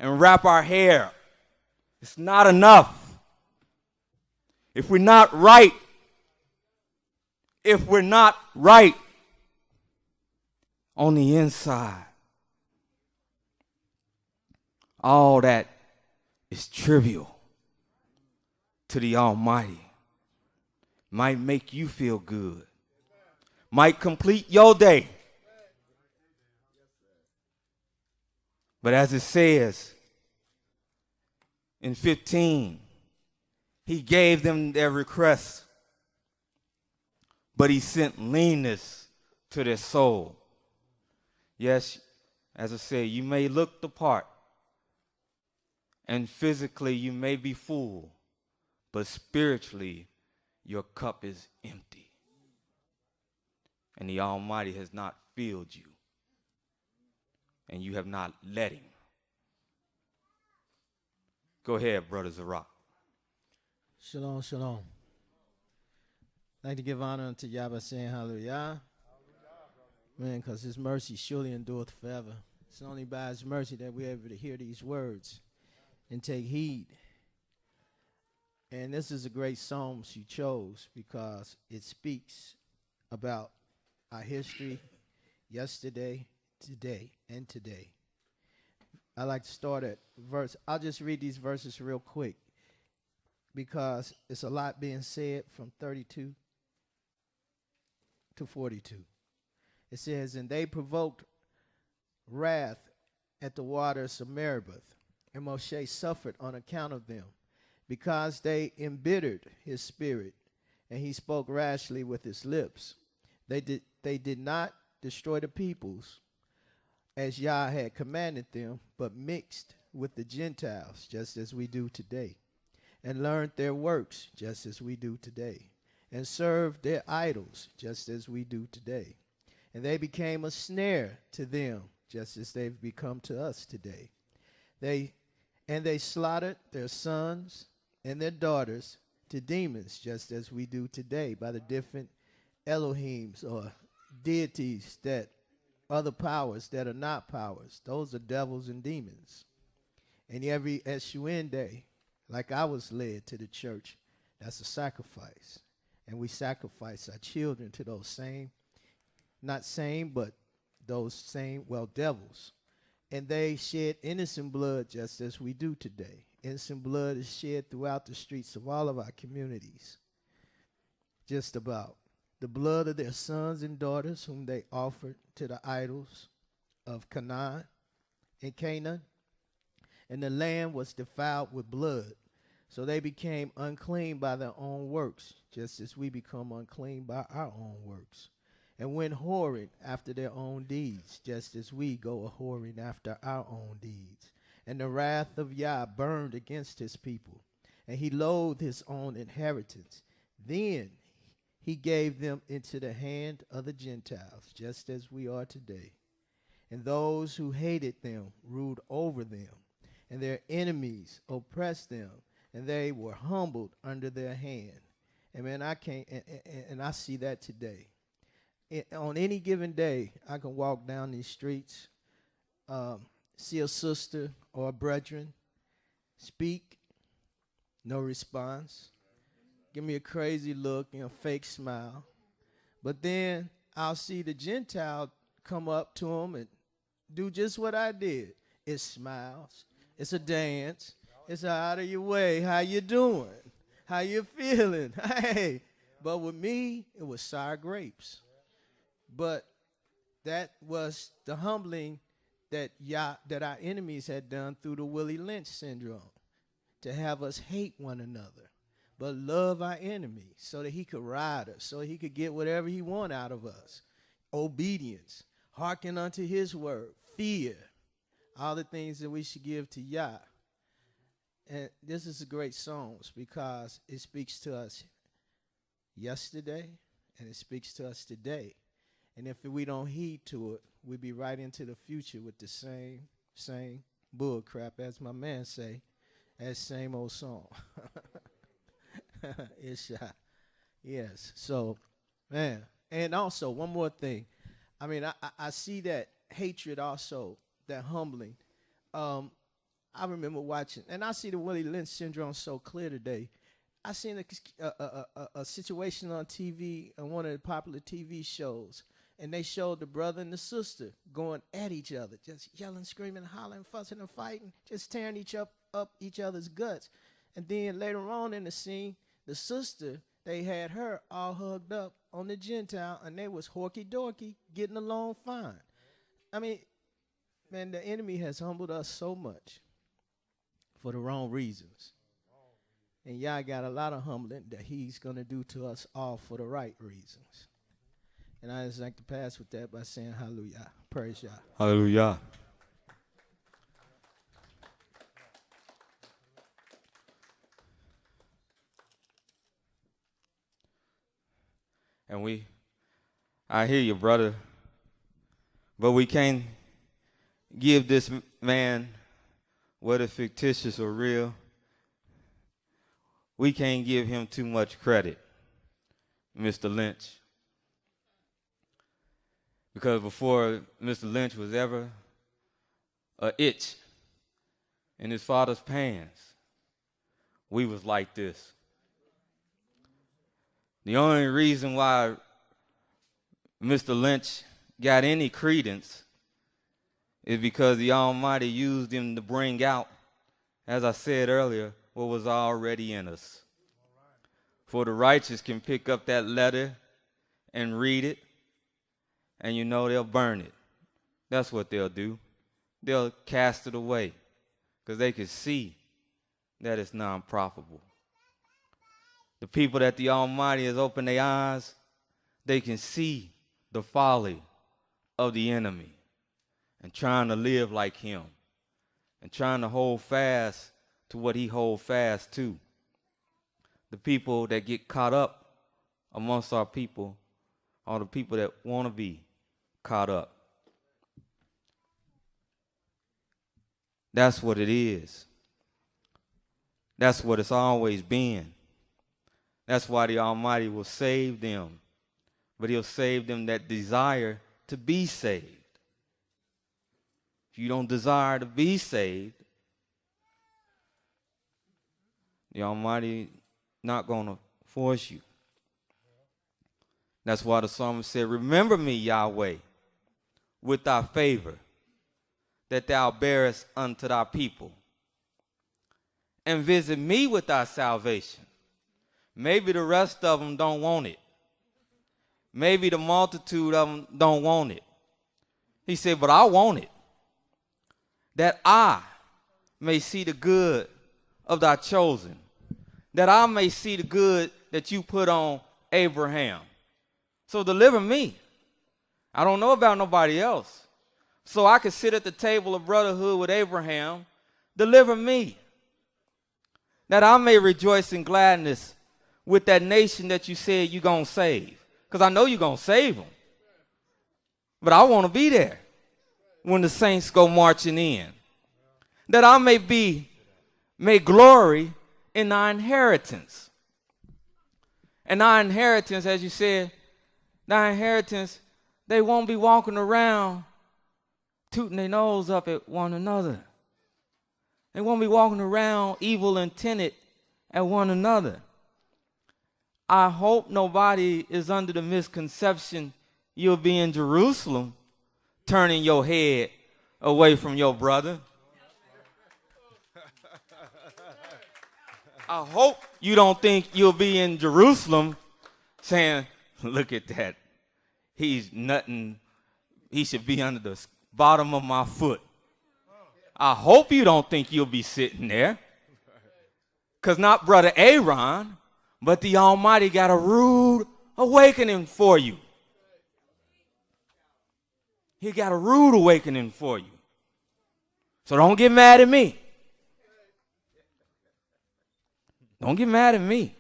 and wrap our hair. It's not enough. If we're not right, on the inside, all that is trivial to the Almighty. Might make you feel good. Might complete your day. But as it says in 15, he gave them their requests, but he sent leanness to their soul. Yes, as I said, you may look the part, and physically you may be full, but spiritually your cup is empty. And the Almighty has not filled you, and you have not let him. Go ahead, Brother Zarok. Shalom, shalom. I'd like to give honor unto Yah by saying hallelujah. Man, because his mercy surely endureth forever. It's only by his mercy that we're able to hear these words and take heed. And this is a great psalm she chose because it speaks about our history, yesterday, today, and today. I like to start at verse. I'll just read these verses real quick because it's a lot being said from 32 to 42. It says, and they provoked wrath at the waters of Meribah, and Moshe suffered on account of them, because they embittered his spirit, and he spoke rashly with his lips. They did not destroy the peoples, as Yah had commanded them, but mixed with the Gentiles, just as we do today, and learned their works, just as we do today, and served their idols, just as we do today. And they became a snare to them, just as they've become to us today. They slaughtered their sons and their daughters to demons, just as we do today, by the different Elohims or deities, that other powers that are not powers. Those are devils and demons. And every SUN day, like I was led to the church, that's a sacrifice. And we sacrifice our children to those devils. And they shed innocent blood just as we do today. Innocent blood is shed throughout the streets of all of our communities. Just about. The blood of their sons and daughters whom they offered to the idols of Canaan and Canaan. And the land was defiled with blood. So they became unclean by their own works, just as we become unclean by our own works. And went whoring after their own deeds, just as we go a-whoring after our own deeds. And the wrath of Yah burned against his people, and he loathed his own inheritance. Then he gave them into the hand of the Gentiles, just as we are today. And those who hated them ruled over them, and their enemies oppressed them, and they were humbled under their hand. And man, I see that today. On any given day, I can walk down these streets, see a sister or a brethren, speak, no response, give me a crazy look and a fake smile. But then I'll see the Gentile come up to them and do just what I did. It smiles. It's a dance. It's out of your way. How you doing? How you feeling? Hey. But with me, it was sour grapes. But that was the humbling that our enemies had done through the Willie Lynch syndrome, to have us hate one another, but love our enemies so that he could ride us, so he could get whatever he want out of us. Obedience, hearken unto his word, fear, all the things that we should give to Yah. And this is a great song because it speaks to us yesterday and it speaks to us today. And if we don't heed to it, we'll be right into the future with the same bull crap, as my man say, that same old song. Yes. So, man. And also, one more thing. I mean, I see that hatred also, that humbling. I remember watching, and I see the Willie Lynch syndrome so clear today. I seen a situation on TV on one of the popular TV shows, and they showed the brother and the sister going at each other, just yelling, screaming, hollering, fussing, and fighting, just tearing up each other's guts. And then later on in the scene, the sister, they had her all hugged up on the Gentile, and they was horky-dorky, getting along fine. I mean, man, the enemy has humbled us so much for the wrong reasons. And y'all got a lot of humbling that he's going to do to us all for the right reasons. And I just like to pass with that by saying hallelujah. Praise y'all. Hallelujah. And I hear you, brother, but we can't give this man, whether fictitious or real, we can't give him too much credit, Mr. Lynch. Because before Mr. Lynch was ever an itch in his father's pants, we was like this. The only reason why Mr. Lynch got any credence is because the Almighty used him to bring out, as I said earlier, what was already in us. For the righteous can pick up that letter and read it, and you know they'll burn it. That's what they'll do. They'll cast it away because they can see that it's non-profitable. The people that the Almighty has opened their eyes, they can see the folly of the enemy and trying to live like him and trying to hold fast to what he holds fast to. The people that get caught up amongst our people are the people that want to be caught up. That's what it is. That's what it's always been. That's why the Almighty will save them. But he'll save them that desire to be saved. If you don't desire to be saved, the Almighty not going to force you. That's why the psalmist said, remember me, Yahweh, with thy favor, that thou bearest unto thy people. And visit me with thy salvation. Maybe the rest of them don't want it. Maybe the multitude of them don't want it. He said, but I want it, that I may see the good of thy chosen, that I may see the good that you put on Abraham. So deliver me. I don't know about nobody else. So I could sit at the table of brotherhood with Abraham. Deliver me, that I may rejoice in gladness with that nation that you said you're going to save. Because I know you're going to save them. But I want to be there when the saints go marching in. That I may glory in thy inheritance. And thy inheritance, as you said, thy inheritance, they won't be walking around tooting their nose up at one another. They won't be walking around evil intended at one another. I hope nobody is under the misconception you'll be in Jerusalem turning your head away from your brother. I hope you don't think you'll be in Jerusalem saying, look at that. He's nothing. He should be under the bottom of my foot. I hope you don't think you'll be sitting there. Because not Brother Aaron, but the Almighty got a rude awakening for you. He got a rude awakening for you. So don't get mad at me. Don't get mad at me.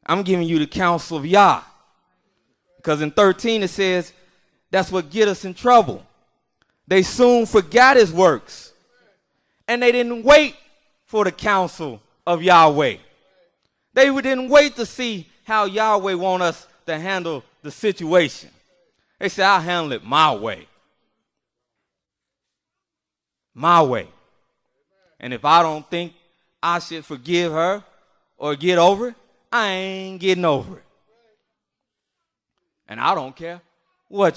I'm giving you the counsel of Yah. Because in 13 it says, that's what get us in trouble. They soon forgot his works. And they didn't wait for the counsel of Yahweh. They didn't wait to see how Yahweh want us to handle the situation. They said, I'll handle it my way. My way. And if I don't think I should forgive her or get over it, I ain't getting over it. And I don't care what